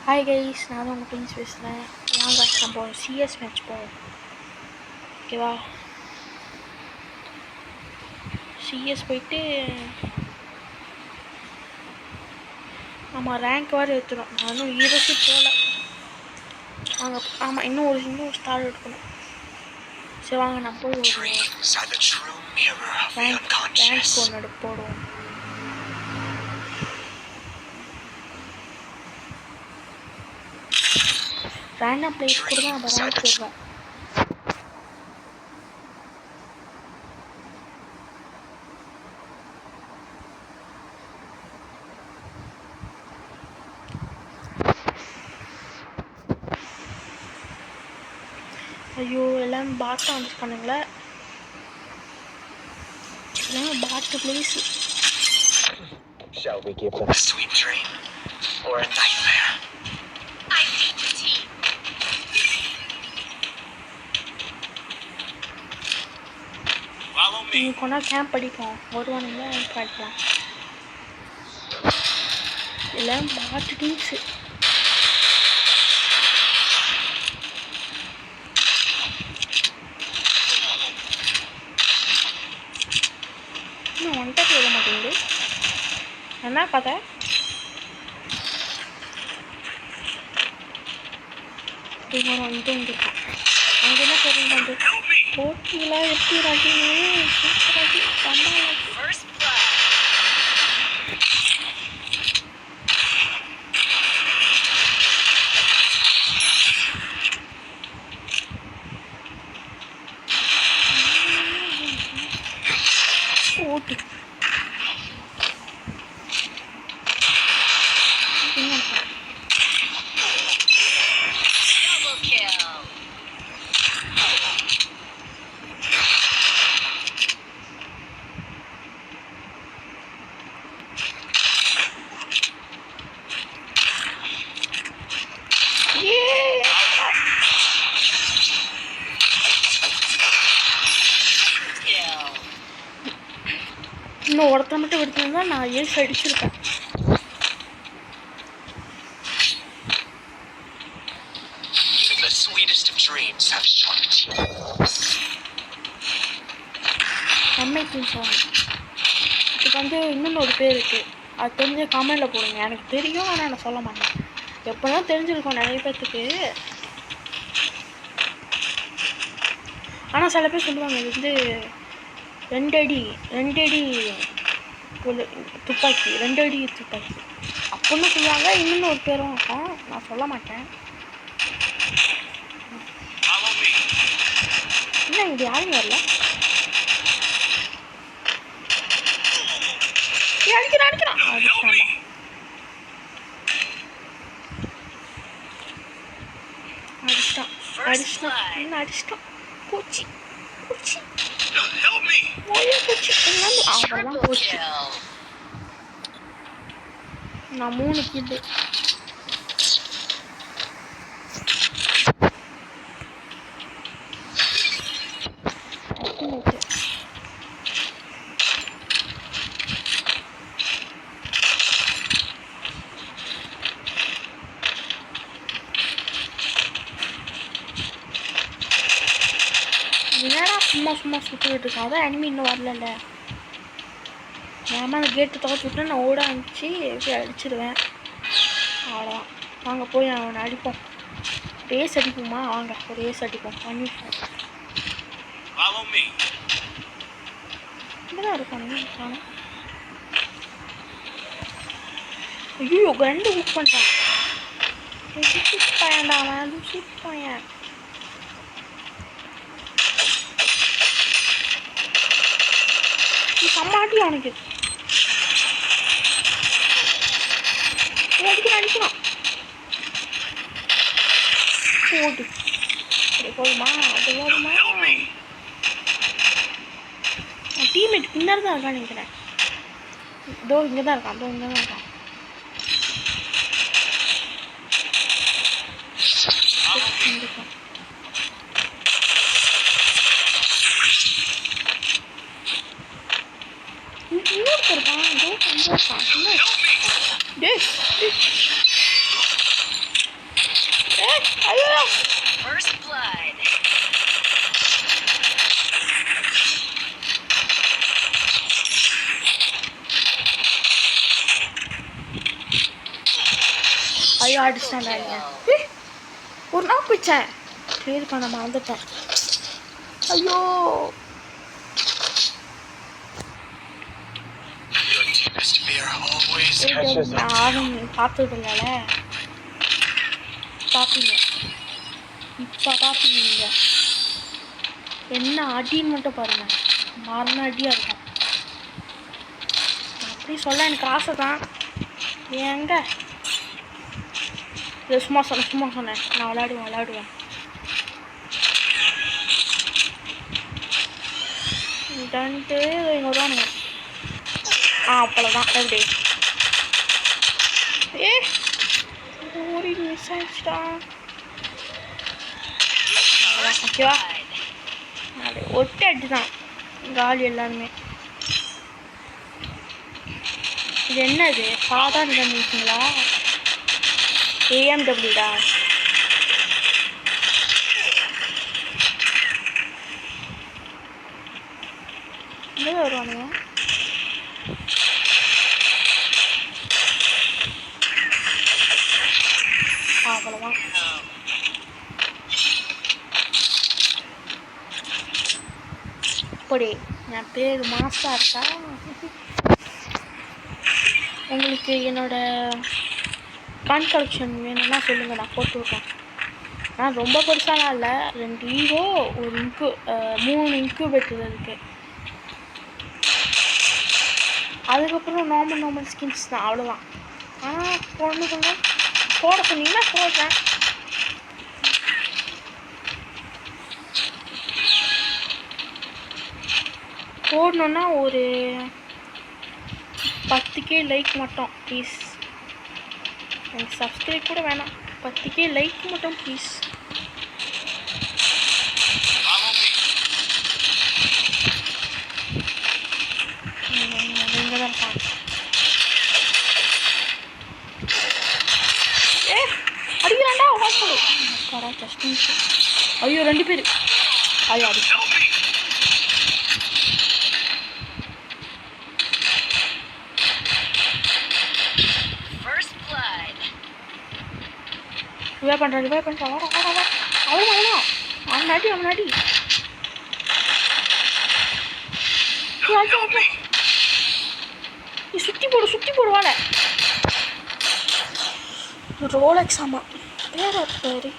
Hi guys, நான் தான் உங்கள் ப்ரின்ஸ் பேசுகிறேன். வாங்க நம்ம சிஎஸ் மேட்ச் போவோம். ஓகேவா? சிஎஸ் போயிட்டு நம்ம ரேங்க் வேறு எடுத்துடும். நான் இன்னும் ஹீரோஸு போகல. வாங்க. ஆமாம், இன்னும் ஸ்டார் எடுக்கணும். சரி வாங்க, நம்ம போய் ஒரு ரேங்க் ஒன்று போடுவோம். ரேண்டம் பிளேஸ் கூட தான் நம்ம ரேங்க் போடுறோம். ஐயோ, எல்லாம் பாட்டை வந்து பண்ணுங்களே. எல்லாம் பாட்டு place. Shall we give them a sweet dream or a nightmare? I need the team. Follow me. நீ கொண்டா கேம்ப் படிப்போம். வருவானுங்களா படிக்கலாம். எல்லாம் பாட்டு டீம்ஸு. இன்னும் ஒன்றை சொல்ல மாட்டேங்குது. என்ன கதை? வந்துருக்கான். அங்கே என்ன சொல்லுங்க, வந்து போட்டிலாம் எப்படி ராஜி சூப்பராகி சம்பாதி. ஓட்டு இன்னும் ஒருத்தரை மட்டும் எடுத்திருந்தா நான் ஏசி அடிச்சிருப்பேன். செம்மை டீம்ஸ் ஆகும். இதுக்கு வந்து இன்னொன்று ஒரு பேர் இருக்குது. அது தெரிஞ்ச கமெண்டில் போடுங்க. எனக்கு தெரியும், ஆனால் நான் சொல்ல மாட்டேன். எப்போதான் தெரிஞ்சிருக்கோம் நிறைய பேர்த்துக்கு. ஆனால் சில பேர் சொல்லுவாங்க இது வந்து ரெண்டு அடி துப்பாக்கி, 2 அடி துப்பாக்கி அப்படின்னு சொல்லுவாங்க. இன்னொன்று ஒரு பேரும் இருக்கும், நான் சொல்ல மாட்டேன். இல்லை, இது யாரும் வரல. அடிக்கிறான் அடிச்சிட்டான். பூச்சி அவெல்லாம் போச்சு. நான் 3 கில்லு. என்னடா சும்மா சுற்றிட்டு இருக்கோம். அதான் எனிமி இன்னும் வரல. ஏமா அந்த கேட்டு துவச்சி விட்டு நான் ஓட அனுப்பிச்சு எப்படி அடிச்சிடுவேன். அவ்வளோதான். வாங்க போய் அவனை அடிப்போம். ரேஸ் அடிப்போமா? வாங்க ஒரு ரேஸ் அடிப்போம். பண்ணிப்போம். இங்கதான் இருக்கானு. ஐயோ, 2 புக் பண்ணுறான். பையன்டா அவன், பையன். சம்மாட்டி அவனுக்கு அடிக்கலாம். ஓட்டு போதுமா? அது போதுமா? டீம்மேட் பின்னாடி தான் இருக்கான்னு நினைக்கிறேன். இதோ இங்கே தான் இருக்கான். இன்னொருத்தர் இருக்கான். டேய் ஐயோ அடிச்சிட்டான்டா ஒரு நாள் பிடிச்சேன் கிளியர் பண்ண மறந்துட்டேன் ஐயோ யாரும் பார்த்தது இல்லைல்ல பார்ப்பீங்க இப்போ பார்ப்பீங்க நீங்கள் என்ன அடின்னு மட்டும் பாருங்க மரண அடியாக இருக்கும் அப்படி சொல்ல எனக்கு ஆசை தான் ஏங்க இது சும்மா சொன்னேன் நான் விளையாடுவேன் இங்கே வருவானுங்க அவ்வளோதான் எப்படி ஓடி மிஸ் ஆயிடுச்சுடா ஓகேவா அது ஒட்டி அடி தான் காலி எல்லாருமே இது என்னது சாதாரண கண்டிங்களா ஏஎம்டபிள்யூடா இங்கே வருவானுங்க அவ்வளோதான் அப்படி என் பேர் மாசா இருக்கா உங்களுக்கு என்னோட கான் கலெக்ஷன் வேணும்னா சொல்லுங்கள் நான் போட்டு விட்றேன் ஆனால் ரொம்ப பெருசாலாம் இல்லை 2 ஈவோ ஒரு 3 இன்குபேட்டர் இருக்குது அதுக்கப்புறம் நார்மல் ஸ்கின்ஸ் தான் அவ்வளோதான் ஆனால் போட சொன்னீங்கன்னா போடுறேன் போடணுன்னா ஒரு 10K லைக் மட்டும் ப்ளீஸ் எனக்கு சப்ஸ்கிரைப் கூட வேணாம் 10K லைக் மட்டும் ப்ளீஸ் நீங்கள் தான் இருப்பாங்க அடிக்கிறாண்டா கடா கஷ்டம் ஐயோ 2 பேர் ஐயோ அடி ரிவைவ் பண்ணுறேன் வாடா அவன் அடி நீ சுற்றி போடு வாழ ரோலெக்ஸ் ஆமாம் பேர்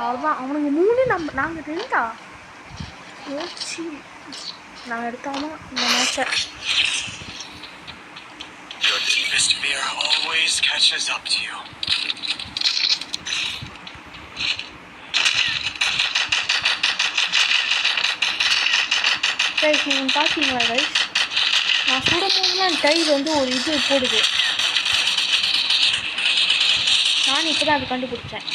அவ்வளோதான் அவனுங்க 3 நாங்கள் 2 யோசிச்சு நான் எடுத்தாலும் இந்த மேட்சை Your deepest fear always catches up to you. Guys நீங்கள் பார்த்தீங்களா கைஸ் நான் சுடும்போதுலாம் டைல் வந்து ஒரு இது போடுது நான் இப்போ தான் அது கண்டுபிடிச்சேன்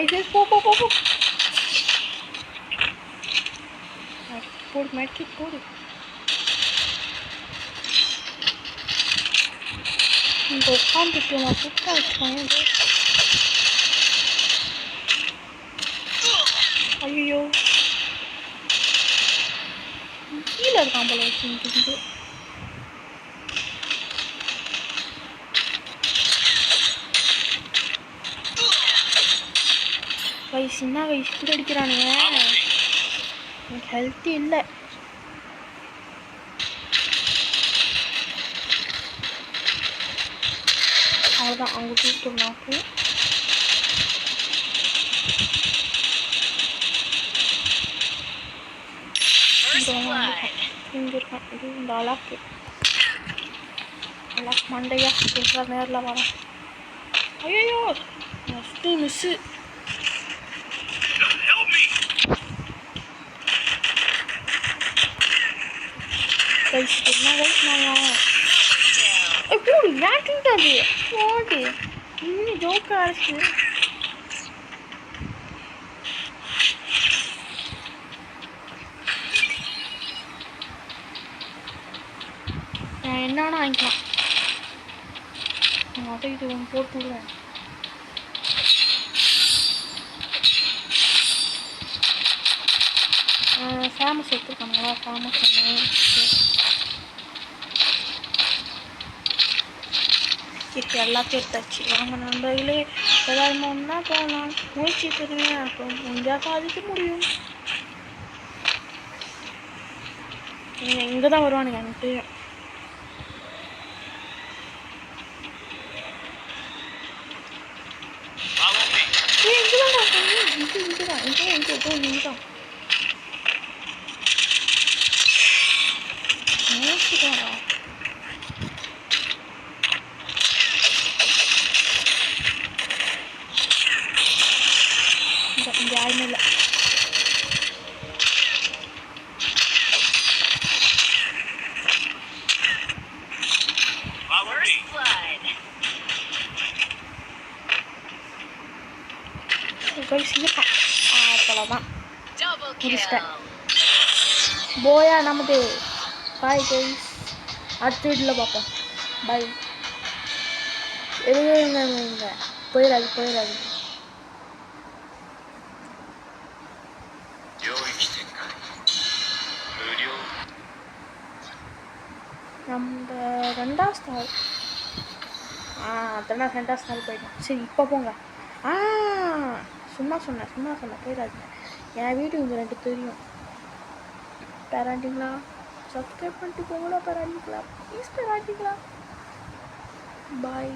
கைஸ் போ போடு மேட்ரிக் போடு இங்கே உட்காந்துட்டு நான் சுத்தம் வச்சுக்கோங்க ஐயோ கீழே இருக்கான் போல வச்சுக்கிட்டு கைஸ் என்ன கைஸ் இப்படி அடிக்கிறானுங்க எனக்கு ஹெல்த்தி இல்லை அவ்வளோதான் அவங்க கூப்பிட்டுருந்தாக்கு இங்கே இருக்கான் இது இந்த அலாக்கு மண்டையா பேசுகிற நேரில் வரேன் ஐயோ ஃபஸ்ட்டு மிஸ்ஸு கைஸ் என்ன கைஸ் நாங்கள் போடு ஏன்ட்டு அது போடு ஜோக்கா இருக்கு. என்ன வேணா வாங்கிக்கலாம். அதை இது ஒன்று போட்டு விடுவேன். ஃபேமஸ் எடுத்துருக்காங்களா? ஃபேமஸ் இப்போ எல்லாத்தையும் எடுத்தாச்சு. வாங்க நண்பர்களே, ஏதாவது ஒன்றா போகலாம். முயற்சி தருவேன். அப்போ முடிஞ்சால் சாதிக்க முடியும். நீங்கள் இங்கே தான் வருவானுங்க எனக்கு தெரியும். இங்கதான் இங்க யாருமே இல்லை. அவ்வளோதான் முடிச்சிட்டேன். போயா நமது. பாய் கைஸ், அடுத்த வீட்டில் பார்ப்போம். பாய். எதுங்க போயிடாது. நம்ம 2வது ஸ்டார். அதெல்லாம் 2வது ஸ்டார் போயிட்டோம். சரி இப்போ போங்க. சும்மா சொன்னேன் போயிடாது. என் வீடு இங்கே 2 தெரியும். பேராண்டிங்களா? சப்ஸ்கிரைப் பண்ணிட்டு போங்களா? பேராண்டிங்களா? ப்ளீஸ் பேராண்டிங்களா? பாய்.